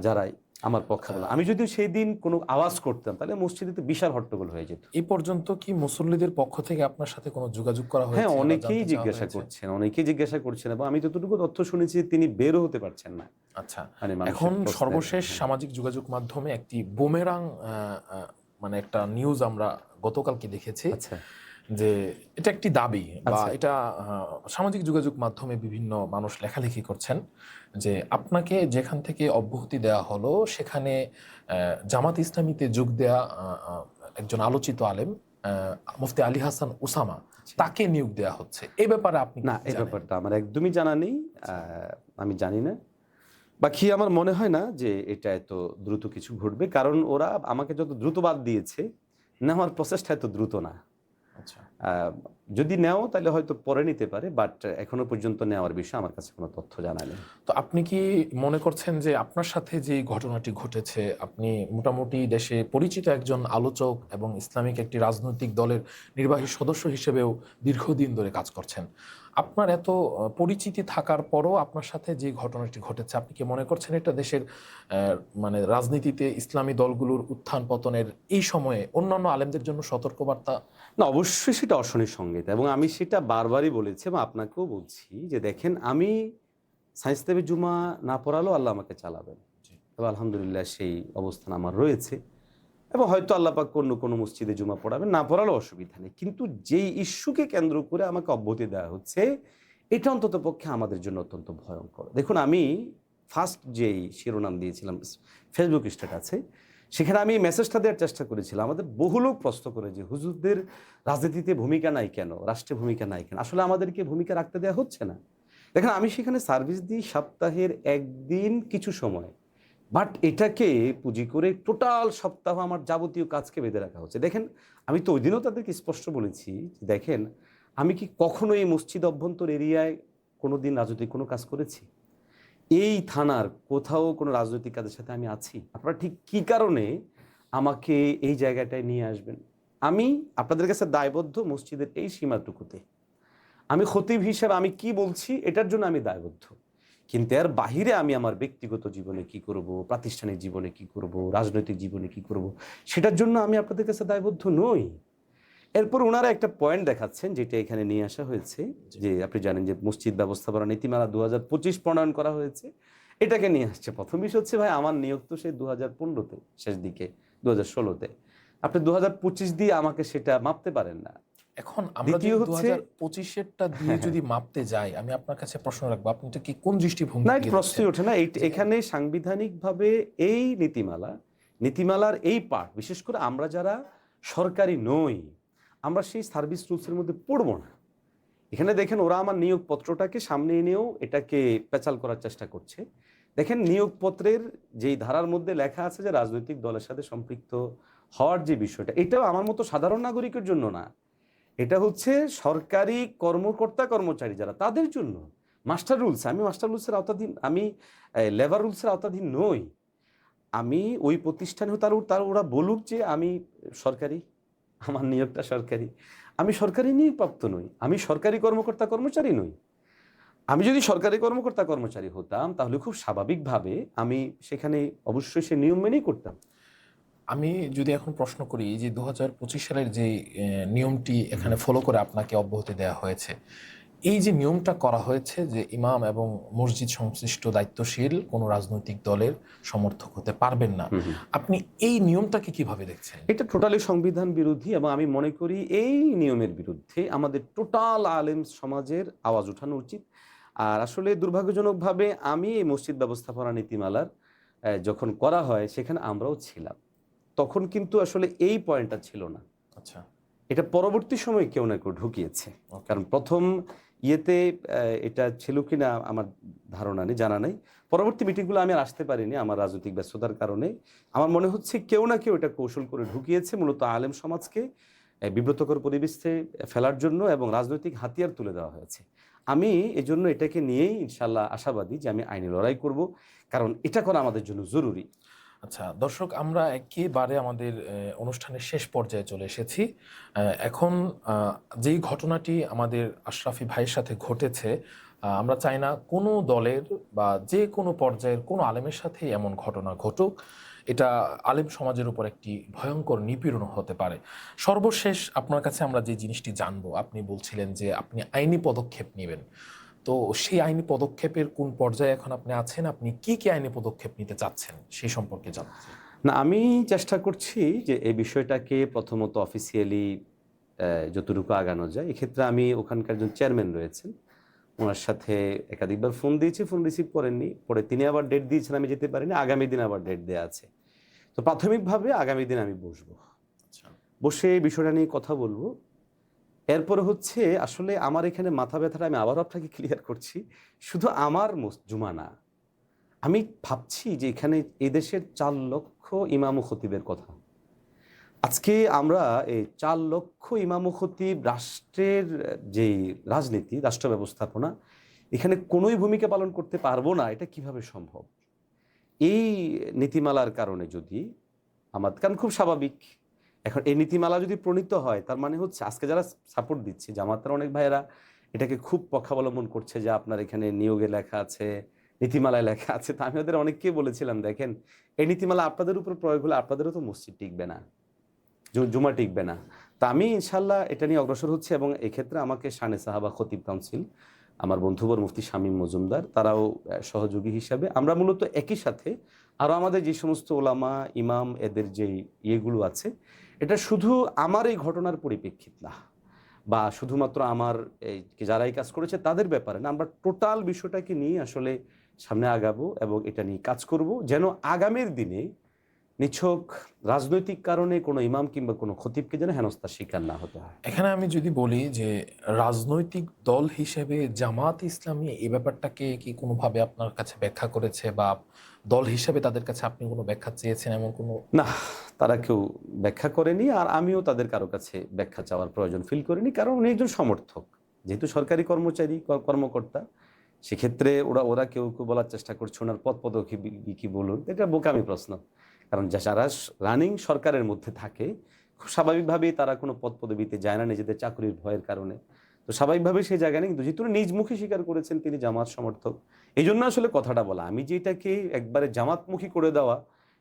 যারা আমার পক্ষে বলা। আমি যদি সেই দিন কোনো আওয়াজ করতাম তাহলে মসজিদে তো বিশাল হট্টগোল হয়ে যেত। এই পর্যন্ত কি মুসল্লিদের পক্ষ থেকে আপনার সাথে কোনো যোগাযোগ করা হ্যাঁ, হয়েছে বা অনেকেই জানতে চাওয়া জিজ্ঞাসা হয়েছে? করছেন, অনেকেই জিজ্ঞাসা করছেন এবং আমি যতটুকু তথ্য শুনেছি তিনি বেরও হতে পারছেন না। আচ্ছা, মানে মানুষের এখন প্রশ্নের সর্বশেষ হ্যাঁ। সামাজিক যোগাযোগ মাধ্যমে একটি বুমেরাং মানে একটা নিউজ আমরা গতকালকে দেখেছি, আচ্ছা, যে এটা একটি দাবি বা আচ্ছা। এটা সামাজিক যোগাযোগ মাধ্যমে বিভিন্ন মানুষ লেখালেখি করছেন যে আপনাকে যেখান থেকে অব্যাহতি দেওয়া হলো সেখানে জামাত ইসলামীতে যোগ দেয়া একজন আলোচিত আলেম মুফতি আলী হাসান উসামা তাকে নিয়োগ দেওয়া হচ্ছে, এই ব্যাপারে আপনি না, কি এই জানেন? ব্যাপারটা আমার একদমই জানা নেই। আমি জানি না। বাকি আমার মনে হয় না যে এটা এত দ্রুত কিছু ঘটবে। কারণ ওরা আমাকে যত দ্রুত বাদ দিয়েছে, নেওয়ার প্রসেসটা এত দ্রুত না। আচ্ছা, আ যদি নেও তাহলে হয়তো পরে নিতে পারে। বাট এখনো পর্যন্ত নেওয়ার বিষয়ে আমার কাছে কোনো তথ্য জানা নেই। তো আপনি কি মনে করছেন যে আপনার সাথে যে ঘটনাটি ঘটেছে, আপনি মোটামুটি দেশে পরিচিত একজন আলোচক এবং ইসলামিক একটি রাজনৈতিক দলের নির্বাহী সদস্য হিসেবেও দীর্ঘদিন ধরে কাজ করছেন, আপনার এত পরিচিতি থাকার পরও আপনার সাথে যে ঘটনাটি ঘটেছে, আপনি কি মনে করছেন এটা দেশের মানে রাজনীতিতে ইসলামী দলগুলোর উত্থান পতনের এই সময়ে অন্যান্য আলেমদের জন্য সতর্কবার্তা? না, অবশ্যই সেটা অশনির সংগীত এবং আমি সেটা বারবারই বলেছি এবং আপনাকেও বলছি যে দেখেন আমি সায়েন্স ল্যাবে জুমা না পড়ালেও আল্লাহ আমাকে চালাবেন জি। এবং আলহামদুলিল্লাহ সেই অবস্থান আমার রয়েছে এবং হয়তো আল্লাহ পাক অন্য কোনো মসজিদে জুমা পড়াবেন, না পড়ালেও অসুবিধা নেই। কিন্তু যেই ইস্যুকে কেন্দ্র করে আমাকে অব্যাহতি দেওয়া হচ্ছে এটা অন্তত পক্ষে আমাদের জন্য অত্যন্ত ভয়ঙ্কর। দেখুন, আমি ফার্স্ট যেই শিরোনাম দিয়েছিলাম ফেসবুক স্ট্যাটাসে, সেখানে আমি মেসেজটা দেওয়ার চেষ্টা করেছিলাম। আমাদের বহু লোক প্রশ্ন করে যে হুজুরদের রাজনীতিতে ভূমিকা নাই কেন, রাষ্ট্রে ভূমিকা নাই কেন? আসলে আমাদেরকে ভূমিকা রাখতে দেওয়া হচ্ছে না। দেখেন, আমি সেখানে সার্ভিস দিই সপ্তাহের একদিন কিছু সময়, বাট এটাকে পুঁজি করে টোটাল সপ্তাহ আমার যাবতীয় কাজকে বেঁধে রাখা হচ্ছে। দেখেন, আমি তো ওই দিনও তাদেরকে স্পষ্ট বলেছি যে দেখেন, আমি কি কখনো এই মসজিদ অভ্যন্তর এরিয়ায় কোনো দিন রাজনৈতিক কোনো কাজ করেছি? এই থানার কোথাও কোনো রাজনৈতিক কাজের সাথে আমি আছি? আপনারা ঠিক কী কারণে আমাকে এই জায়গাটায় নিয়ে আসবেন? আমি আপনাদের কাছে দায়বদ্ধ মসজিদের এই সীমাটুকুতে। আমি খতিব হিসেবে আমি কি বলছি এটার জন্য আমি দায়বদ্ধ। কিন্তু এর বাহিরে আমি আমার ব্যক্তিগত জীবনে কি করব, প্রাতিষ্ঠানিক জীবনে কি করব, রাজনৈতিক জীবনে কি করব, সেটার জন্য আমি আপনাদের কাছে দায়বদ্ধ নই। এরপর ওনারা একটা পয়েন্ট দেখাচ্ছেন যেটা এখানে নিয়ে আসা হয়েছে, যে আপনি জানেন যে মসজিদ ব্যবস্থাপনা নীতিমালা 2025 প্রণয়ন করা হয়েছে। এটাকে নিয়ে আসছে। প্রথম বিষয় হচ্ছে, ভাই আমার নিয়োগ তো সেই 2015-তে শেষ দিকে, 2016-তে। আপনি 2025 দিয়ে আমাকে সেটা মাপতে পারেন না। এখন আমরা যদি দ্বিতীয় হচ্ছে 2025-এরটা দিয়ে যদি মাপতে যাই, আমি আপনার কাছে প্রশ্ন রাখবো, আপনি এটা কি কোন দৃষ্টিভঙ্গি না, এটা থেকে দেখছেন? প্রশ্নই ওঠে না। যে এখানে সাংবিধানিকভাবে এই নীতিমালার এই পার্ট, বিশেষ করে আমরা যারা সরকারি নই, আমরা সেই সার্ভিস রুলসের মধ্যে পড়বো না। এখানে দেখেন, ওরা আমার নিয়োগপত্রটাকে সামনে এনেও এটাকে পেঁচাল করার চেষ্টা করছে। দেখেন, নিয়োগপত্রের যেই ধারার মধ্যে লেখা আছে যে রাজনৈতিক দলের সাথে সম্পৃক্ত হওয়ার যে বিষয়টা, এটাও আমার মতো সাধারণ নাগরিকের জন্য না। এটা হচ্ছে সরকারি কর্মকর্তা কর্মচারী যারা, তাদের জন্য। মাস্টার রুলস, আমি মাস্টার রুলসের আওতাধীন, আমি লেবার রুলসের আওতাধীন নই। আমি ওই প্রতিষ্ঠানে তার ওরা বলুক যে আমি সরকারি, আমার নিয়োগটা সরকারি। আমি সরকারি নিয়োগপ্রাপ্ত নই, আমি সরকারি কর্মকর্তা কর্মচারী নই। আমি যদি সরকারি কর্মকর্তা কর্মচারী হতাম তাহলে খুব স্বাভাবিকভাবে আমি সেখানে অবশ্যই সে নিয়ম মেনেই করতাম। আমি যদি এখন প্রশ্ন করি যে 2025 সালের যে নিয়মটি এখানে ফলো করে আপনাকে অব্যাহতি দেওয়া হয়েছে, এই যে নিয়মটা করা হয়েছে যে ইমাম এবং মসজিদ সংশ্লিষ্ট দায়িত্বশীল কোনো রাজনৈতিক দলের সমর্থক হতে পারবেন না, আপনি এই নিয়মটাকে কিভাবে দেখছেন? এটা টোটালি সংবিধান বিরোধী এবং আমি মনে করি এই নিয়মের বিরুদ্ধে আমাদের টোটাল আলেম সমাজের আওয়াজ উঠানো উচিত। আর আসলে দুর্ভাগ্যজনকভাবে আমি এই মসজিদ ব্যবস্থাপনা নীতিমালার যখন করা হয় সেখানে আমরাও ছিলাম। তখন কিন্তু আসলে এই পয়েন্টটা ছিল না। আচ্ছা, এটা পরবর্তী সময়ে কেউ না কেউ ঢুকিয়েছে। কারণ প্রথম ইয়েতে এটা ছিল কিনা আমার ধারণা নেই, জানা নেই। পরবর্তী মিটিংগুলো আমি আর আসতে পারিনি আমার রাজনৈতিক ব্যস্ততার কারণে। আমার মনে হচ্ছে কেউ না কেউ এটা কৌশল করে ঢুকিয়েছে মূলত আলেম সমাজকে বিব্রতকর পরিবেশে ফেলার জন্য এবং রাজনৈতিক হাতিয়ার তুলে দেওয়া হয়েছে। আমি এজন্য এটাকে নিয়েই ইনশাল্লাহ আশাবাদী যে আমি আইনি লড়াই করব, কারণ এটা করা আমাদের জন্য জরুরি। আচ্ছা দর্শক, আমরা একেবারে আমাদের অনুষ্ঠানের শেষ পর্যায়ে চলে এসেছি। এখন যেই ঘটনাটি আমাদের আশরাফি ভাইয়ের সাথে ঘটেছে, আমরা চাই না কোনো দলের বা যে কোনো পর্যায়ের কোনো আলেমের সাথে এমন ঘটনা ঘটুক। এটা আলেম সমাজের উপর একটি ভয়ঙ্কর নিপীড়ন হতে পারে। সর্বশেষ আপনার কাছে আমরা যে জিনিসটি জানবো, আপনি বলছিলেন যে আপনি আইনি পদক্ষেপ নেবেন। তো সেই আইনি পদক্ষেপের কোন পর্যায়ে এখন আপনি আছেন, আপনি কি কি আইনি পদক্ষেপ নিতে চাচ্ছেন সেই সম্পর্কে জানতে চাই। না, আমি চেষ্টা করছি যে এই বিষয়টাকে প্রথমত অফিসিয়ালি যতটুকু আগানো যায়। এক্ষেত্রে আমি ওখানকার একজন চেয়ারম্যান রয়েছেন, ওনার সাথে একাধিকবার ফোন দিয়েছি, ফোন রিসিভ করেননি। পরে তিনি আবার ডেট দিয়েছেন, আমি যেতে পারিনি। আগামী দিন আবার ডেট দেওয়া আছে। তো প্রাথমিকভাবে আগামী দিন আমি বসবো, আচ্ছা, বসে এই বিষয়টা নিয়ে কথা বলবো। এরপরে হচ্ছে আসলে আমার এখানে মাথা ব্যথাটা আমি আবারও আপনাকে ক্লিয়ার করছি, শুধু আমার জুমা না। আমি ভাবছি যে এখানে এদেশের 4 লক্ষ ইমাম ও খতিবের কথা। আজকে আমরা এই 4 লক্ষ ইমাম ও খতিব, রাষ্ট্রের যেই রাজনীতি, রাষ্ট্র ব্যবস্থাপনা, এখানে কোনোই ভূমিকা পালন করতে পারবো না, এটা কিভাবে সম্ভব? এই নীতিমালার কারণে যদি কারণ খুব স্বাভাবিক, এখন এই নীতিমালা যদি প্রণীত হয়, তার মানে হচ্ছে আজকে যারা সাপোর্ট দিচ্ছে, জামাতের অনেক ভাইয়েরা এটাকে খুব পক্ষাবলম্বন করছে যে আপনার এখানে নিয়োগে লেখা আছে, নীতিমালায় লেখা আছে। তা আমি ওদের অনেককেই বলেছিলাম, দেখেন এই নীতিমালা আপনাদের উপর প্রয়োগ হলে আপনাদেরও তো মসজিদ টিকবে না, জুমা টিকবে না। তা আমি ইনশাল্লাহ এটা নিয়ে অগ্রসর হচ্ছে, এবং এক্ষেত্রে আমাকে শানে সাহাবা খতিব কাউন্সিল, আমার বন্ধুবর মুফতি শামীম মজুমদার, তারাও সহযোগী হিসাবে, আমরা মূলত একই সাথে আরও আমাদের যে সমস্ত ওলামা ইমাম এদের যে ইয়েগুলো আছে, এটা শুধু আমার এই ঘটনার পরিপ্রেক্ষিত না, বা শুধুমাত্র আমার এই যারা এই কাজ করেছে তাদের ব্যাপারে না, আমরা টোটাল বিষয়টাকে নিয়ে আসলে সামনে আগাবো এবং এটা নিয়ে কাজ করব, যেন আগামীর দিনে নিছক রাজনৈতিক কারণে কোনো ইমাম কিংবা কোনো খতিবকে যেন হেনস্থার শিকার না হতে হয়। এখানে আমি যদি বলি যে রাজনৈতিক দল হিসেবে জামাত ইসলামী এই ব্যাপারটাকে কি কোনোভাবে আপনার কাছে ব্যাখ্যা করেছে, বা দল হিসেবে তাদের কাছে আপনি কোনো ব্যাখ্যা চেয়েছেন এমন কোনো? না, তারা কেউ ব্যাখ্যা করেনি, আর আমিও তাদের কারো কাছে ব্যাখ্যা চাওয়ার প্রয়োজন ফিল করিনি, কারণ উনি একজন সমর্থক, যেহেতু সরকারি কর্মচারী কর্মকর্তা, সেক্ষেত্রে ওরা কেউ কেউ বলার চেষ্টা করছে ওনার পদ পদক্ষেপ কি বলুন, এটা বোকামি প্রশ্ন। কারণ যারা রানিং সরকারের মধ্যে থাকে, খুব স্বাভাবিকভাবেই তারা কোনো পদ পদবিতে যায় না নিজেদের চাকরির ভয়ের কারণে। তো স্বাভাবিকভাবেই সেই জায়গায় নেই, কিন্তু যেহেতু নিজ মুখে স্বীকার করেছেন তিনি জামাত সমর্থক, এই জন্য আসলে কথাটা বলা। আমি যে এটাকে একবারে জামাতমুখী করে দেওয়া,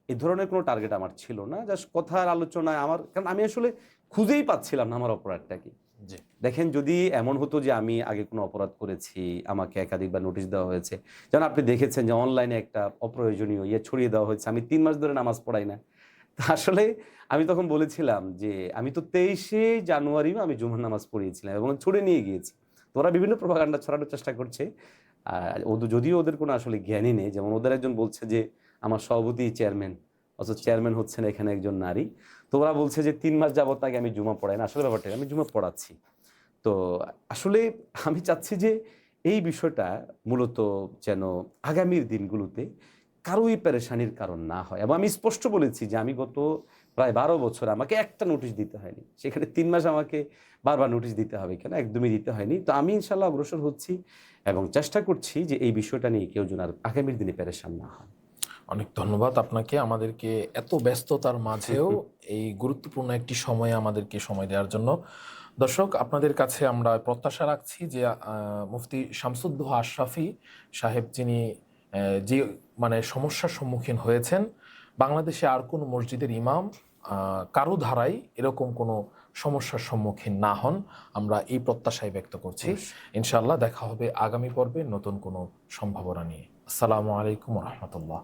এই ধরনের কোনো টার্গেট আমার ছিল না। জাস্ট কথার আলোচনায় কারণ আমি আসলে খুঁজেই পাচ্ছিলাম না আমার অপরাধটা কি। জি, দেখেন, যদি এমন হতো যে আমি আগে কোনো অপরাধ করেছি, আমাকে একাধিকবার নোটিশ দেওয়া হয়েছে, যেমন আপনি দেখেছেন যে অনলাইনে একটা অপ্রয়োজনীয় ছড়িয়ে দেওয়া হয়েছে, আমি 3 মাস ধরে নামাজ পড়াই না। তা আসলে আমি তখন বলেছিলাম যে আমি তো 23শে জানুয়ারি আমি জুমার নামাজ পড়িয়েছিলাম এবং ছড়ে নিয়ে গিয়েছি। তো ওরা বিভিন্ন প্রপাগান্ডা ছড়ানোর চেষ্টা করছে। যদিও ওদের কোনো আসলে জ্ঞানই নেই। যেমন ওদের একজন বলছে যে আমার সভাপতি চেয়ারম্যান, অথচ চেয়ারম্যান হচ্ছেন এখানে একজন নারী। তো ওরা বলছে যে 3 মাস যাবত আগে আমি জুমা পড়াই না। আসলে ব্যাপারটা আমি জুমা পড়াচ্ছি। তো আসলে আমি চাচ্ছি যে এই বিষয়টা মূলত যেন আগামীর দিনগুলোতে কারোই পেরেশানির কারণ না হয়, এবং আমি স্পষ্ট বলেছি যে আমি গত প্রায় 12 বছর আমাকে একটা নোটিশ দিতে হয়নি, সেখানে 3 মাস আমাকে বারবার নোটিশ দিতে হবে কেন? একদমই দিতে হয়নি। তো আমি ইনশাল্লাহ অগ্রসর হচ্ছি এবং চেষ্টা করছি যে এই বিষয়টা নিয়ে কেউ যেন আর আগামীর দিনে পেরেশান না হয়। অনেক ধন্যবাদ আপনাকে, আমাদেরকে এত ব্যস্ততার মাঝেও এই গুরুত্বপূর্ণ একটি সময়ে আমাদেরকে সময় দেওয়ার জন্য। দর্শক, আপনাদের কাছে আমরা প্রত্যাশা রাখছি যে মুফতি শামসুদ্দোহা আশরাফী সাহেব, যিনি যে মানে সমস্যার সম্মুখীন হয়েছেন, বাংলাদেশে আর কোনো মসজিদের ইমাম কারো ধারায় এরকম কোনো সমস্যার সম্মুখীন না হন, আমরা এই প্রত্যাশাই ব্যক্ত করছি। ইনশাআল্লাহ দেখা হবে আগামী পর্বে নতুন কোনো সম্ভাবনা নিয়ে। আসসালামু আলাইকুম ওয়া রাহমাতুল্লাহ।